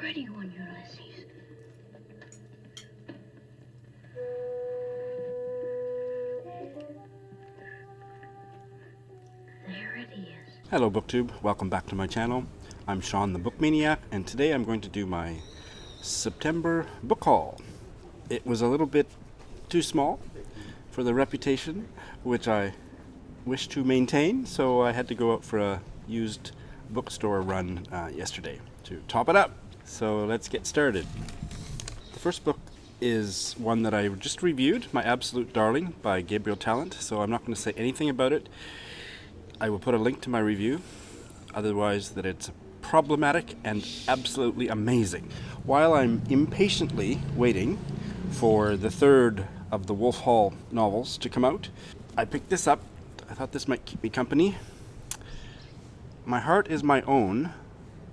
pretty one, Ulysses. There it is. Hello BookTube, welcome back to my channel. I'm Sean the Book Maniac, and today I'm going to do my September book haul. It was a little bit too small for the reputation which I wish to maintain, so I had to go out for a used bookstore run yesterday to top it up. So let's get started. The first book is one that I just reviewed, My Absolute Darling by Gabriel Talent, so I'm not going to say anything about it. I will put a link to my review, otherwise that it's problematic and absolutely amazing. While I'm impatiently waiting for the third of the Wolf Hall novels to come out, I picked this up. I thought this might keep me company. My Heart is My Own,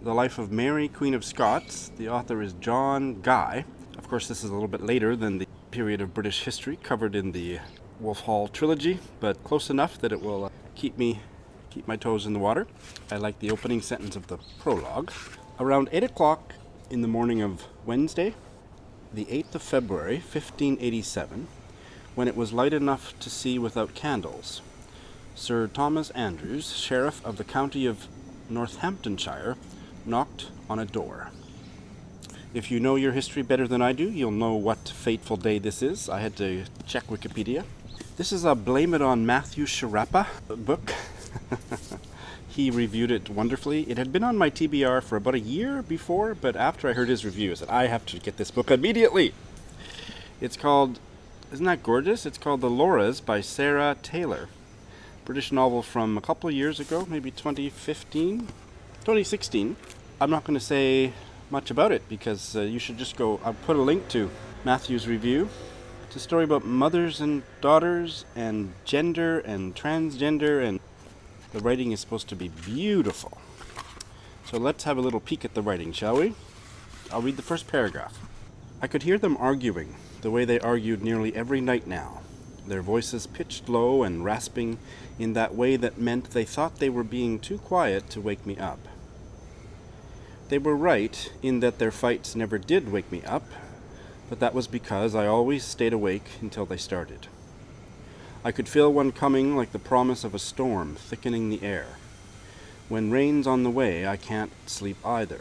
The Life of Mary, Queen of Scots. The author is John Guy. Of course, this is a little bit later than the period of British history covered in the Wolf Hall trilogy, but close enough that it will keep my toes in the water. I like the opening sentence of the prologue. Around 8 o'clock in the morning of Wednesday, the 8th of February, 1587, when it was light enough to see without candles, Sir Thomas Andrews, Sheriff of the County of Northamptonshire, knocked on a door. If you know your history better than I do, you'll know what fateful day this is. I had to check Wikipedia. This is a Blame It on Matthew Sharapa book. He reviewed it wonderfully. It had been on my TBR for about a year before, but after I heard his review, I said, I have to get this book immediately. It's called, isn't that gorgeous? It's called The Lauras by Sarah Taylor. British novel from a couple of years ago, maybe 2016. I'm not going to say much about it because you should just go. I'll put a link to Matthew's review. It's a story about mothers and daughters and gender and transgender, and the writing is supposed to be beautiful. So let's have a little peek at the writing, shall we? I'll read the first paragraph. I could hear them arguing the way they argued nearly every night now, their voices pitched low and rasping in that way that meant they thought they were being too quiet to wake me up. They were right in that their fights never did wake me up, but that was because I always stayed awake until they started. I could feel one coming like the promise of a storm thickening the air. When rain's on the way, I can't sleep either.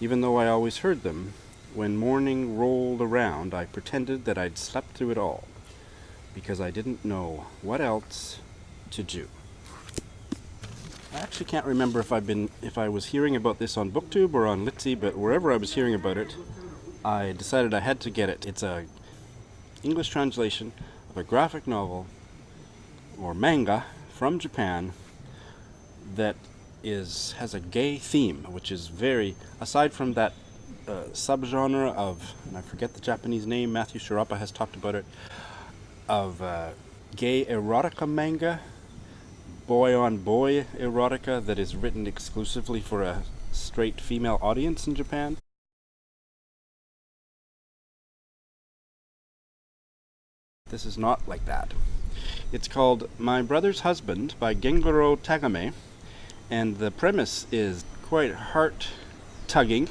Even though I always heard them, when morning rolled around, I pretended that I'd slept through it all, because I didn't know what else to do. I actually can't remember if I was hearing about this on BookTube or on Litzy, but wherever I was hearing about it, I decided I had to get it. It's a English translation of a graphic novel or manga from Japan that has a gay theme, which is very, aside from that subgenre of, and I forget the Japanese name, Matthew Sharapa has talked about it, of gay erotica manga, boy-on-boy erotica that is written exclusively for a straight female audience in Japan. This is not like that. It's called My Brother's Husband by Gengoro Tagame, and the premise is quite heart-tugging.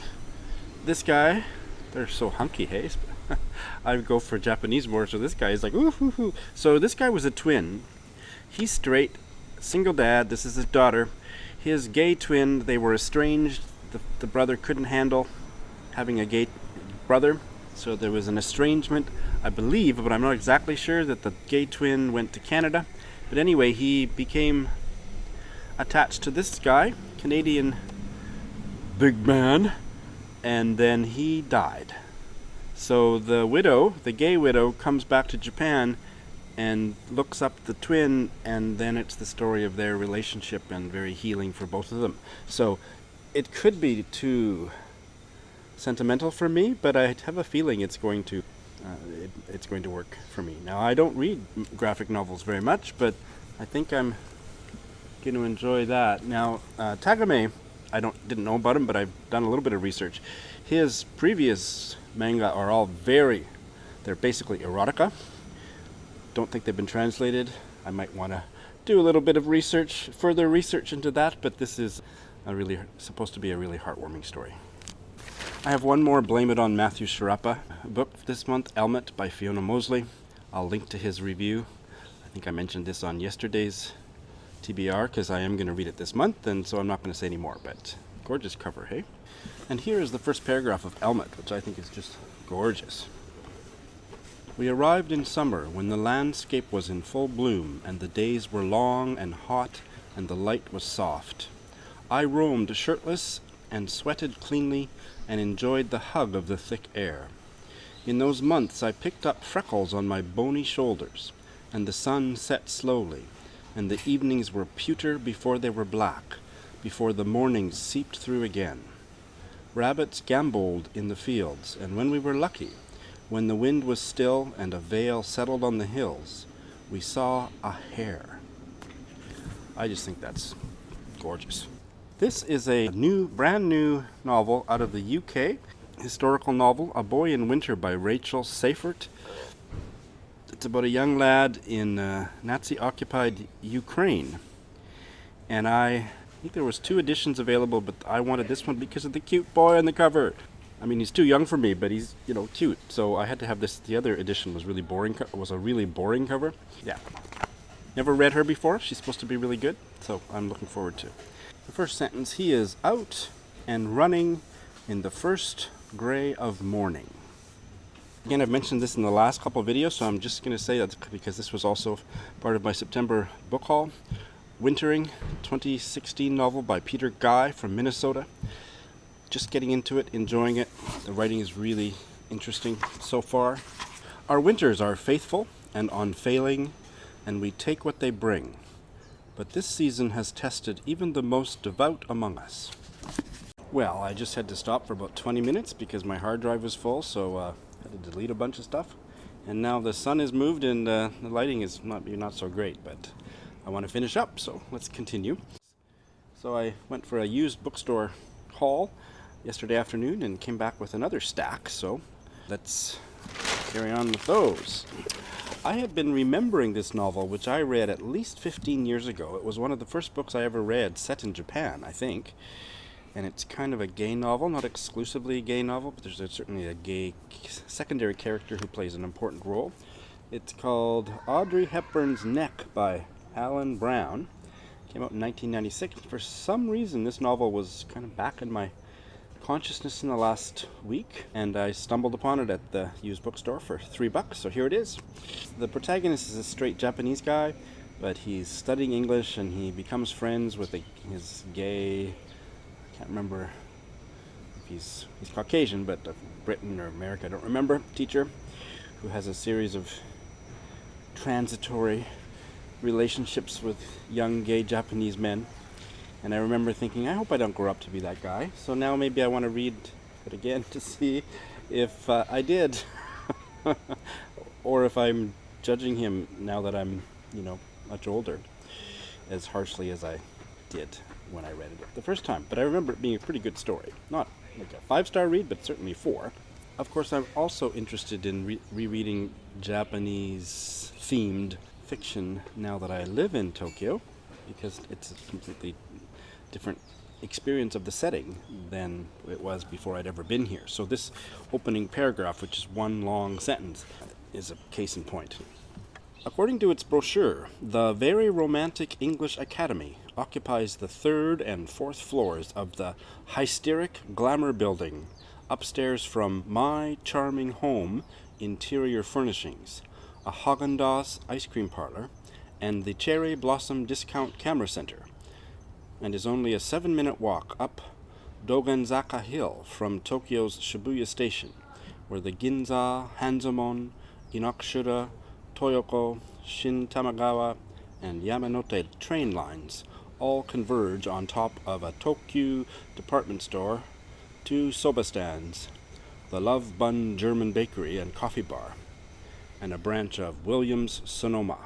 This guy, they're so hunky, hey? I would go for Japanese more, so this guy is like, ooh, hoo, hoo. So this guy was a twin. He's straight, single dad, this is his daughter. His gay twin, they were estranged. The brother couldn't handle having a gay brother, so there was an estrangement, I believe, but I'm not exactly sure, that the gay twin went to Canada. But anyway, he became attached to this guy, Canadian big man, and then he died. So the widow, the gay widow, comes back to Japan and looks up the twin, and then it's the story of their relationship and very healing for both of them. So it could be too sentimental for me, but I have a feeling it's going to work for me. Now, I don't read graphic novels very much, but I think I'm going to enjoy that. Now, Tagame, I didn't know about him, but I've done a little bit of research. His previous manga are all they're basically erotica. Don't think they've been translated. I might want to do a little bit of further research into that, but this is supposed to be a really heartwarming story. I have one more Blame It on Matthew Sharapa book this month, Elmet by Fiona Mosley. I'll link to his review. I think I mentioned this on yesterday's TBR because I am going to read it this month, and so I'm not going to say any more, but gorgeous cover, hey? And here is the first paragraph of Elmet, which I think is just gorgeous. We arrived in summer when the landscape was in full bloom and the days were long and hot and the light was soft. I roamed shirtless and sweated cleanly and enjoyed the hug of the thick air. In those months I picked up freckles on my bony shoulders, and the sun set slowly, and the evenings were pewter before they were black, before the mornings seeped through again. Rabbits gamboled in the fields, and when we were lucky, when the wind was still and a veil settled on the hills, we saw a hare. I just think that's gorgeous. This is a brand new novel out of the UK, historical novel, A Boy in Winter by Rachel Seifert. It's about a young lad in Nazi-occupied Ukraine. And I think there was 2 editions available, but I wanted this one because of the cute boy on the cover. I mean, he's too young for me, but he's, cute. So I had to have this. The other edition was really boring. Was a really boring cover. Yeah. Never read her before. She's supposed to be really good, so I'm looking forward to it. The first sentence, he is out and running in the first gray of morning. Again, I've mentioned this in the last couple of videos, so I'm just going to say that because this was also part of my September book haul. Wintering, 2016 novel by Peter Guy from Minnesota. Just getting into it, enjoying it. The writing is really interesting so far. Our winters are faithful and unfailing, and we take what they bring. But this season has tested even the most devout among us. Well, I just had to stop for about 20 minutes because my hard drive was full, so I had to delete a bunch of stuff. And now the sun has moved and the lighting is not so great, but I want to finish up, so let's continue. So I went for a used bookstore haul yesterday afternoon and came back with another stack, so let's carry on with those. I have been remembering this novel, which I read at least 15 years ago. It was one of the first books I ever read set in Japan, I think. And it's kind of a gay novel, not exclusively a gay novel, but there's certainly a gay secondary character who plays an important role. It's called Audrey Hepburns' Neck by Alan Brown. It came out in 1996. For some reason, this novel was kind of back in my consciousness in the last week, and I stumbled upon it at the used bookstore for $3, so here it is. The protagonist is a straight Japanese guy, but he's studying English and he becomes friends with his gay, I can't remember if he's Caucasian, but Britain or America, I don't remember, teacher who has a series of transitory relationships with young gay Japanese men. And I remember thinking, I hope I don't grow up to be that guy. So now maybe I want to read it again to see if I did. Or if I'm judging him now that I'm, much older, as harshly as I did when I read it the first time. But I remember it being a pretty good story. Not like a 5-star read, but certainly 4. Of course, I'm also interested in rereading Japanese-themed fiction now that I live in Tokyo, because it's a completely different experience of the setting than it was before I'd ever been here. So this opening paragraph, which is one long sentence, is a case in point. According to its brochure, the Very Romantic English Academy occupies the 3rd and 4th floors of the Hysteric Glamour Building, upstairs from My Charming Home Interior Furnishings, a Haagen-Dazs ice cream parlor, and the Cherry Blossom Discount Camera Center, and is only a 7-minute walk up Dogenzaka Hill from Tokyo's Shibuya Station, where the Ginza, Hanzomon, Inokashura, Toyoko, Shin Tamagawa, and Yamanote train lines all converge on top of a Tokyu department store, 2 soba stands, the Love Bun German Bakery and Coffee Bar, and a branch of Williams Sonoma.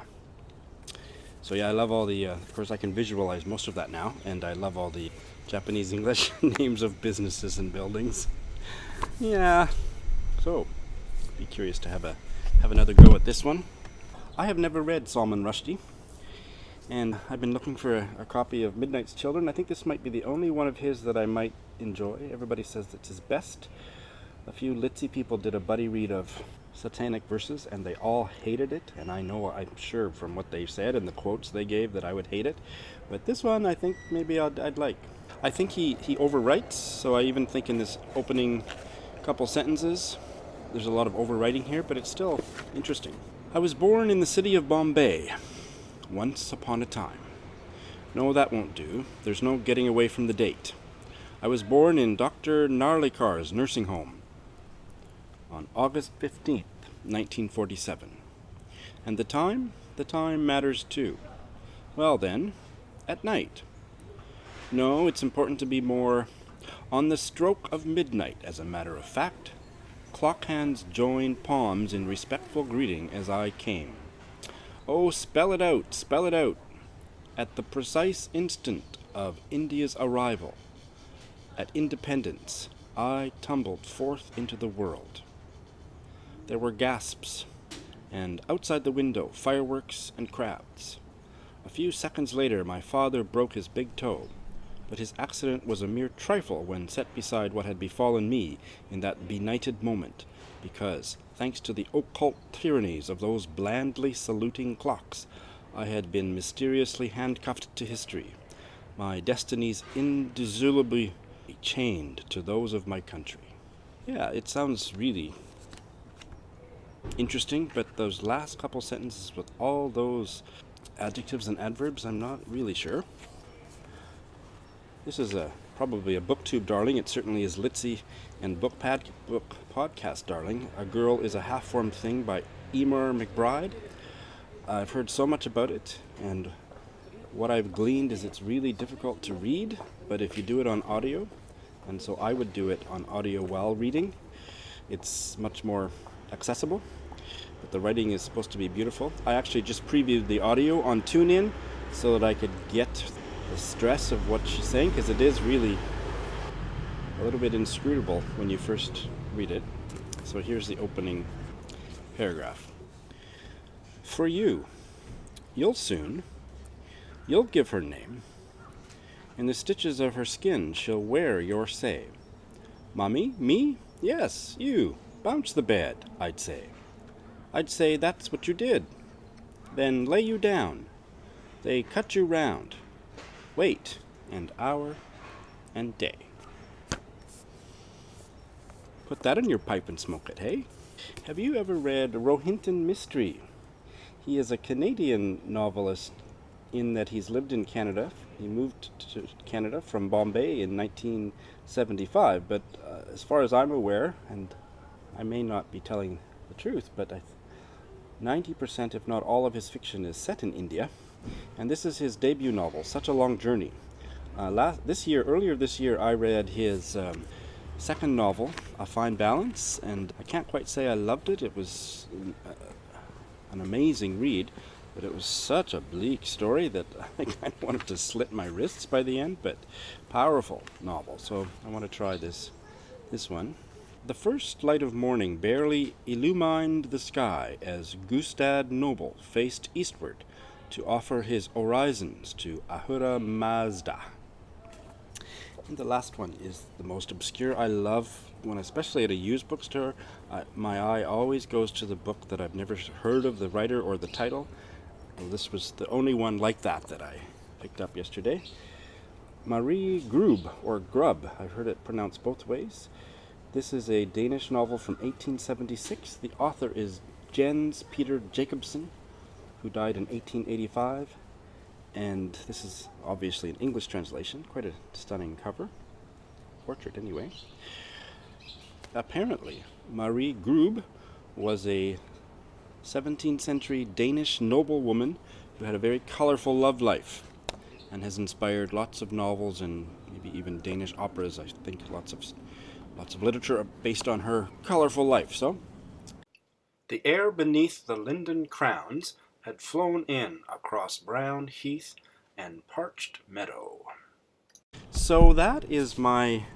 So yeah, I love all the, of course I can visualize most of that now, and I love all the Japanese English names of businesses and buildings. Yeah, so be curious to have another go at this one. I have never read Salman Rushdie, And I've been looking for a copy of Midnight's Children. I think this might be the only one of his that I might enjoy. Everybody says it's his best. A few Litzy people did a buddy read of Satanic Verses, and they all hated it. And I know, I'm sure from what they said and the quotes they gave, that I would hate it. But this one, I think maybe I'd like. I think he overwrites, so I even think in this opening couple sentences, there's a lot of overwriting here, but it's still interesting. I was born in the city of Bombay, once upon a time. No, that won't do. There's no getting away from the date. I was born in Dr. Narlikar's nursing home on August 15th, 1947. And the time? The time matters too. Well then, at night. No, it's important to be more on the stroke of midnight, as a matter of fact. Clock hands joined palms in respectful greeting as I came. Oh, spell it out, spell it out. At the precise instant of India's arrival, at independence, I tumbled forth into the world. There were gasps, and outside the window, fireworks and crowds. A few seconds later, my father broke his big toe, but his accident was a mere trifle when set beside what had befallen me in that benighted moment, because, thanks to the occult tyrannies of those blandly saluting clocks, I had been mysteriously handcuffed to history, my destinies indissolubly chained to those of my country. Yeah, it sounds really interesting, but those last couple sentences with all those adjectives and adverbs, I'm not really sure. This is probably a booktube darling. It certainly is Litzy and book podcast darling. A Girl is a Half-Formed Thing by Emer McBride. I've heard so much about it, and what I've gleaned is it's really difficult to read, but if you do it on audio, and so I would do it on audio while reading, it's much more accessible. But the writing is supposed to be beautiful. I actually just previewed the audio on TuneIn so that I could get the stress of what she's saying, because it is really a little bit inscrutable when you first read it. So here's the opening paragraph. For you, you'll give her name. In the stitches of her skin she'll wear your say. Mommy, me? Yes, you. Bounce the bed, I'd say. I'd say that's what you did. Then lay you down. They cut you round. Wait, and hour, and day. Put that in your pipe and smoke it, hey? Have you ever read Rohinton Mystery? He is a Canadian novelist in that he's lived in Canada. He moved to Canada from Bombay in 1975, but as far as I'm aware, and I may not be telling the truth, but 90%, if not all of his fiction is set in India. And this is his debut novel, Such a Long Journey. Earlier this year, I read his second novel, A Fine Balance, and I can't quite say I loved it. It was an amazing read, but it was such a bleak story that I kind of wanted to slit my wrists by the end, but powerful novel. So I want to try this one. The first light of morning barely illumined the sky as Gustad Noble faced eastward to offer his orisons to Ahura Mazda. And the last one is the most obscure. I love when, especially at a used bookstore, my eye always goes to the book that I've never heard of the writer or the title. Well, this was the only one like that I picked up yesterday. Marie Grube, or Grub, I've heard it pronounced both ways. This is a Danish novel from 1876. The author is Jens Peter Jacobsen, who died in 1885, and this is obviously an English translation. Quite a stunning cover. Portrait, anyway. Apparently, Marie Grube was a 17th century Danish noblewoman who had a very colorful love life and has inspired lots of novels and maybe even Danish operas. I think lots of literature based on her colorful life. So, the air beneath the linden crowns had flown in across brown heath and parched meadow. So that is my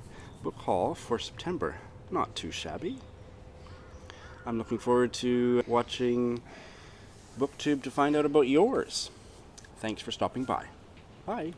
book haul for September. Not too shabby. I'm looking forward to watching BookTube to find out about yours. Thanks for stopping by. Bye.